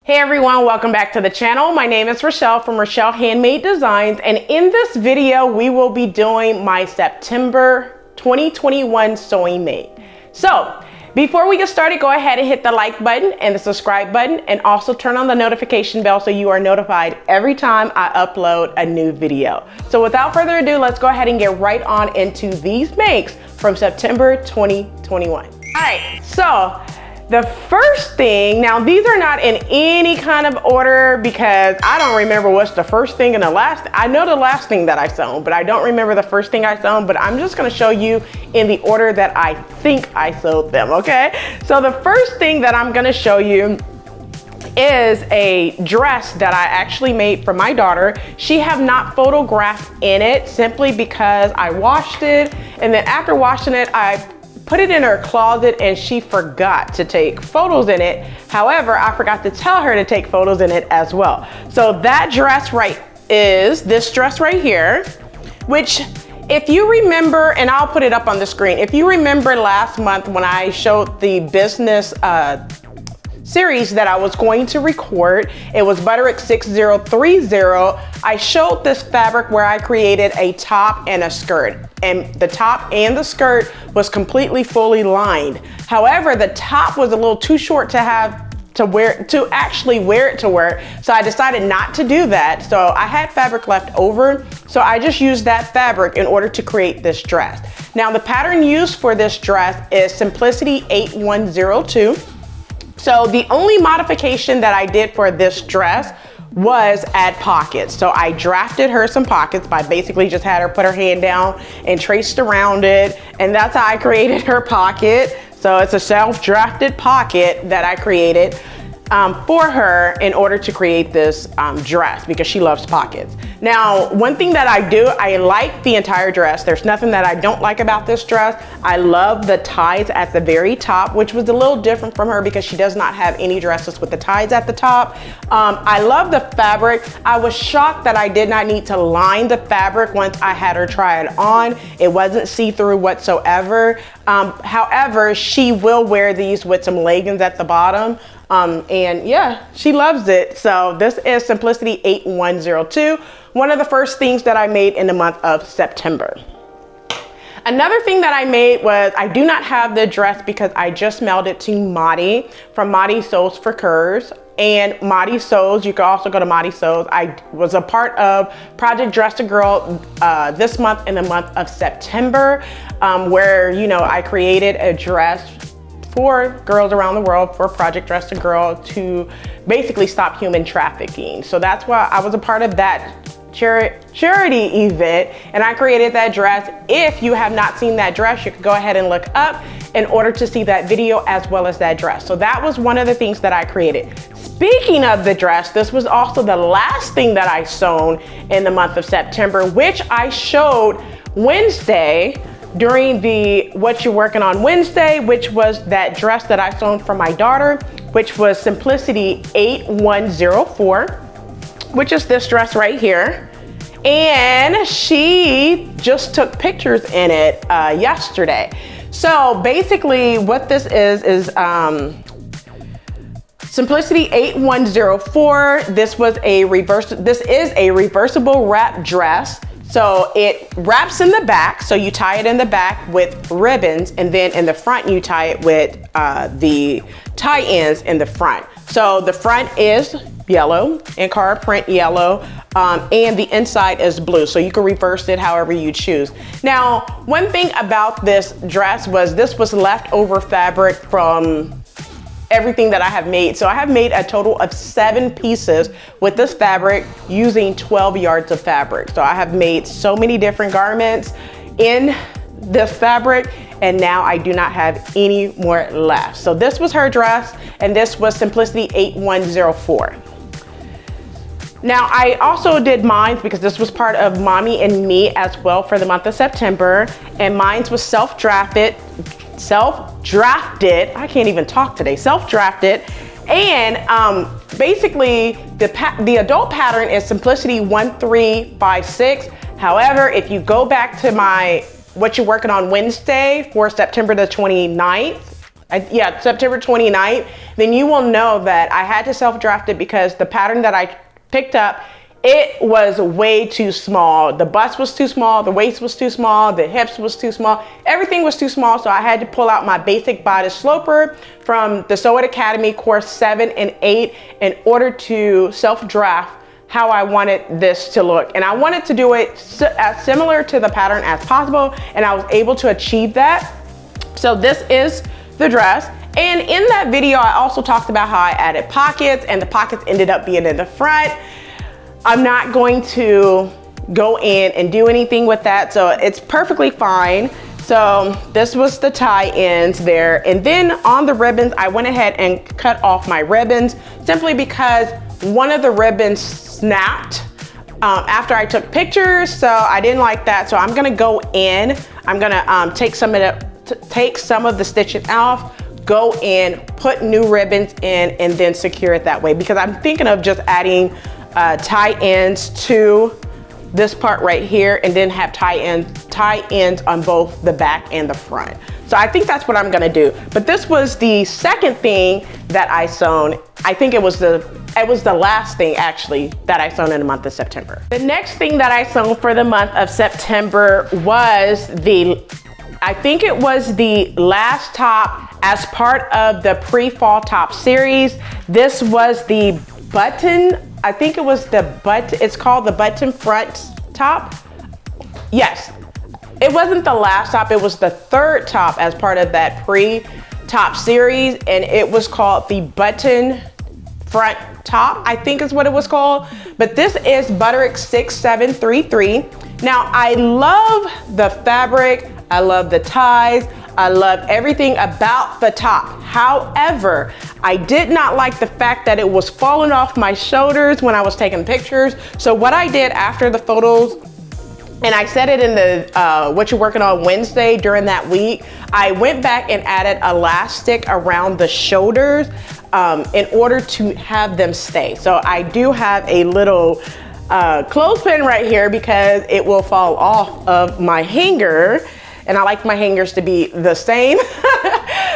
Hey everyone, welcome back to the channel. My name is Rochelle from Rochelle.Handmade.Designs, and in this video we will be doing my September 2021 sewing made. So before we get started, go ahead and hit the like button and the subscribe button, and also turn on the notification bell so you are notified every time I upload a new video. So without further ado, let's go ahead and get right on into these makes from September 2021. All right, so the first thing, now these are not in any kind of order because I don't remember what's the first thing and the last. I know the last thing that I sewn, but I don't remember the first thing I sewn, but I'm just gonna show you in the order that I think I sewed them, okay? So the first thing that I'm gonna show you is a dress that I actually made for my daughter. She have not photographed in it simply because I washed it, and then after washing it, I put it in her closet and she forgot to take photos in it. However, I forgot to tell her to take photos in it as well. So that dress is this dress right here, which if you remember, and I'll put it up on the screen. If you remember last month when I showed the business series that I was going to record, it was Butterick 6030. I showed this fabric where I created a top and a skirt, and the top and the skirt was completely fully lined. However, the top was a little too short to actually wear it to work, so I decided not to do that. So I had fabric left over, so I just used that fabric in order to create this dress. Now the pattern used for this dress is Simplicity 8102. So the only modification that I did for this dress was add pockets. So I drafted her some pockets by basically just had her put her hand down and traced around it, and that's how I created her pocket. So it's a self-drafted pocket that I created for her in order to create this dress because she loves pockets. Now, one thing that I do, I like the entire dress. There's nothing that I don't like about this dress. I love the ties at the very top, which was a little different from her because she does not have any dresses with the ties at the top. I love the fabric. I was shocked that I did not need to line the fabric once I had her try it on. It wasn't see-through whatsoever. However, she will wear these with some leggings at the bottom. And yeah, she loves it. So this is Simplicity 8102, one of the first things that I made in the month of September. Another thing that I made was, I do not have the dress because I just mailed it to Madi from Madi Sews for Curves. And Madi Sews, you can also go to Madi Sews. I was a part of Project Dress a Girl this month in the month of September, where, you know, I created a dress for girls around the world for Project Dress a Girl to basically stop human trafficking. So that's why I was a part of that charity event, and I created that dress. If you have not seen that dress, you can go ahead and look up in order to see that video as well as that dress. So that was one of the things that I created. Speaking of the dress, this was also the last thing that I sewn in the month of September, which I showed Wednesday during the What You're Working On Wednesday, which was that dress that I sewn for my daughter, which was Simplicity 8104, which is this dress right here. And she just took pictures in it yesterday. So basically what this is Simplicity 8104. This is a reversible wrap dress. So it wraps in the back, so you tie it in the back with ribbons, and then in the front you tie it with the tie ends in the front. So the front is yellow and card print yellow, and the inside is blue, so you can reverse it however you choose. Now, one thing about this dress was this was leftover fabric from everything that I have made. So I have made a total of 7 pieces with this fabric using 12 yards of fabric. So I have made so many different garments in this fabric, and now I do not have any more left. So this was her dress, and this was Simplicity 8104. Now I also did mine because this was part of Mommy and Me as well for the month of September, and mine was self-drafted, I can't even talk today, self-drafted. And basically the adult pattern is Simplicity 1356. However, if you go back to my What You're Working On Wednesday for September the 29th, yeah, September 29th, then you will know that I had to self-draft it because the pattern that I picked up, it was way too small. The bust was too small, the waist was too small, the hips was too small, everything was too small. So I had to pull out my basic bodice sloper from the Sew It Academy course 7 and 8 in order to self-draft how I wanted this to look. And I wanted to do it as similar to the pattern as possible, and I was able to achieve that. So this is the dress. And in that video, I also talked about how I added pockets, and the pockets ended up being in the front. I'm not going to go in and do anything with that, so it's perfectly fine. So this was the tie ends there. And then on the ribbons, I went ahead and cut off my ribbons simply because one of the ribbons snapped after I took pictures, so I didn't like that. So I'm gonna go in, I'm gonna take some of the stitching off, go in, put new ribbons in, and then secure it that way, because I'm thinking of just adding tie ends to this part right here, and then have tie ends on both the back and the front. So I think that's what I'm gonna do. But this was the second thing that I sewn. I think it was the last thing actually that I sewn in the month of September. The next thing that I sewn for the month of September was I think it was the last top as part of the pre-fall top series. This was the button, I think it was it's called the button front top. Yes, it wasn't the last top, it was the third top as part of that pre-top series, and it was called the button front top, I think is what it was called. But this is Butterick 6733. Now I love the fabric, I love the ties, I love everything about the top. However, I did not like the fact that it was falling off my shoulders when I was taking pictures. So what I did after the photos, and I said it in the What You're Working On Wednesday during that week, I went back and added elastic around the shoulders in order to have them stay. So I do have a little clothespin right here because it will fall off of my hanger, and I like my hangers to be the same.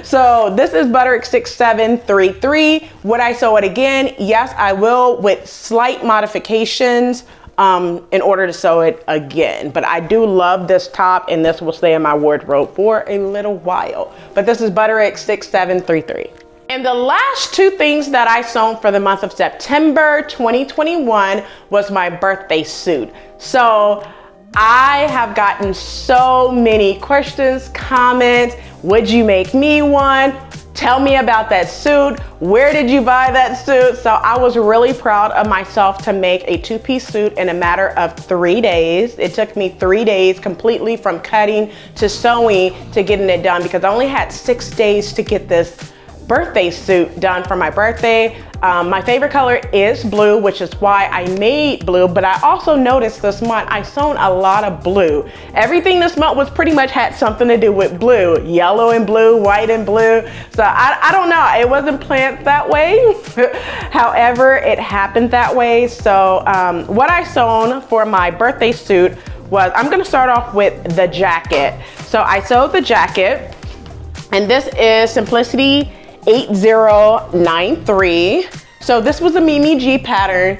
So this is Butterick 6733. Would I sew it again? Yes, I will, with slight modifications in order to sew it again. But I do love this top, and this will stay in my wardrobe for a little while. But this is Butterick 6733. And the last two things that I sewn for the month of September 2021 was my birthday suit. So I have gotten so many questions, comments. Would you make me one? Tell me about that suit. Where did you buy that suit? So I was really proud of myself to make a two-piece suit in a matter of 3 days. It took me 3 days completely from cutting to sewing to getting it done, because I only had 6 days to get this birthday suit done for my birthday. My favorite color is blue, which is why I made blue, but I also noticed this month I sewn a lot of blue. Everything this month was pretty much had something to do with blue, yellow and blue, white and blue. So I don't know, it wasn't planned that way. However, it happened that way. So what I sewn for my birthday suit was, I'm gonna start off with the jacket. So I sewed the jacket, and this is Simplicity 8093. So this was a Mimi G pattern.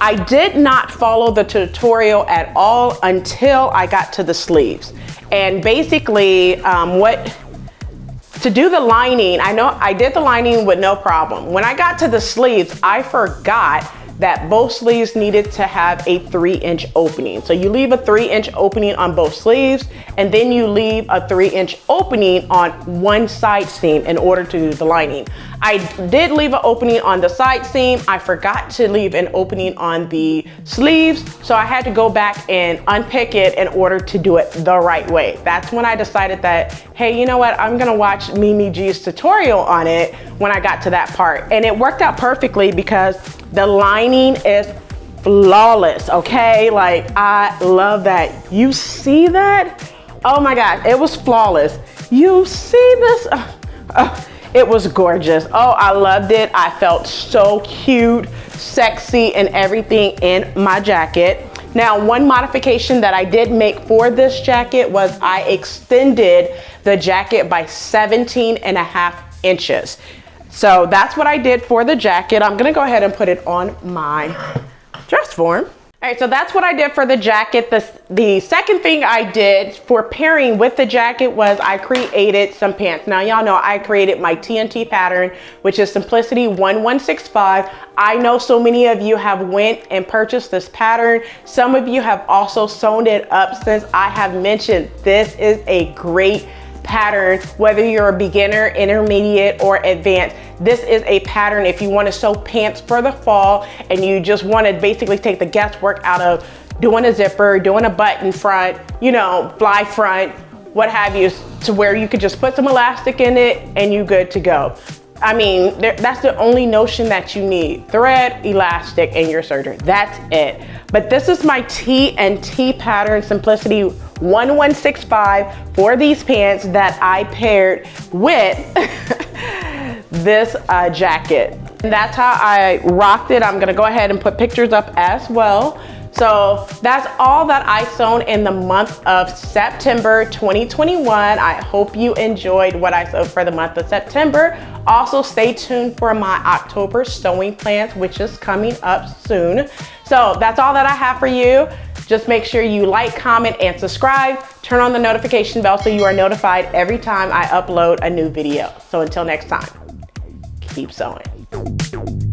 I did not follow the tutorial at all until I got to the sleeves. And basically to do the lining, I know I did the lining with no problem. When I got to the sleeves, I forgot that both sleeves needed to have a 3-inch opening. So you leave a 3-inch opening on both sleeves, and then you leave a 3-inch opening on one side seam in order to do the lining. I did leave an opening on the side seam. I forgot to leave an opening on the sleeves, so I had to go back and unpick it in order to do it the right way. That's when I decided that, hey, you know what? I'm gonna watch Mimi G's tutorial on it when I got to that part. And it worked out perfectly because the lining is flawless, okay? Like, I love that. You see that? Oh my God, it was flawless. You see this? It was gorgeous. Oh, I loved it. I felt so cute, sexy, and everything in my jacket. Now, one modification that I did make for this jacket was I extended the jacket by 17.5 inches. So that's what I did for the jacket. I'm gonna go ahead and put it on my dress form. All right, so that's what I did for the jacket. The second thing I did for pairing with the jacket was I created some pants. Now, y'all know I created my TNT pattern, which is Simplicity 1165. I know so many of you have went and purchased this pattern. Some of you have also sewn it up since I have mentioned this is a great pattern, whether you're a beginner, intermediate, or advanced. This is a pattern if you want to sew pants for the fall and you just want to basically take the guesswork out of doing a zipper, doing a button front, you know, fly front, what have you, to where you could just put some elastic in it and you good to go. I mean, that's the only notion that you need. Thread, elastic, and your serger. That's it. But this is my TNT pattern, Simplicity 1165, for these pants that I paired with this jacket. And that's how I rocked it. I'm gonna go ahead and put pictures up as well. So that's all that I sewn in the month of September 2021. I hope you enjoyed what I sewed for the month of September. Also, stay tuned for my October sewing plans, which is coming up soon. So that's all that I have for you. Just make sure you like, comment, and subscribe. Turn on the notification bell so you are notified every time I upload a new video. So until next time, keep sewing.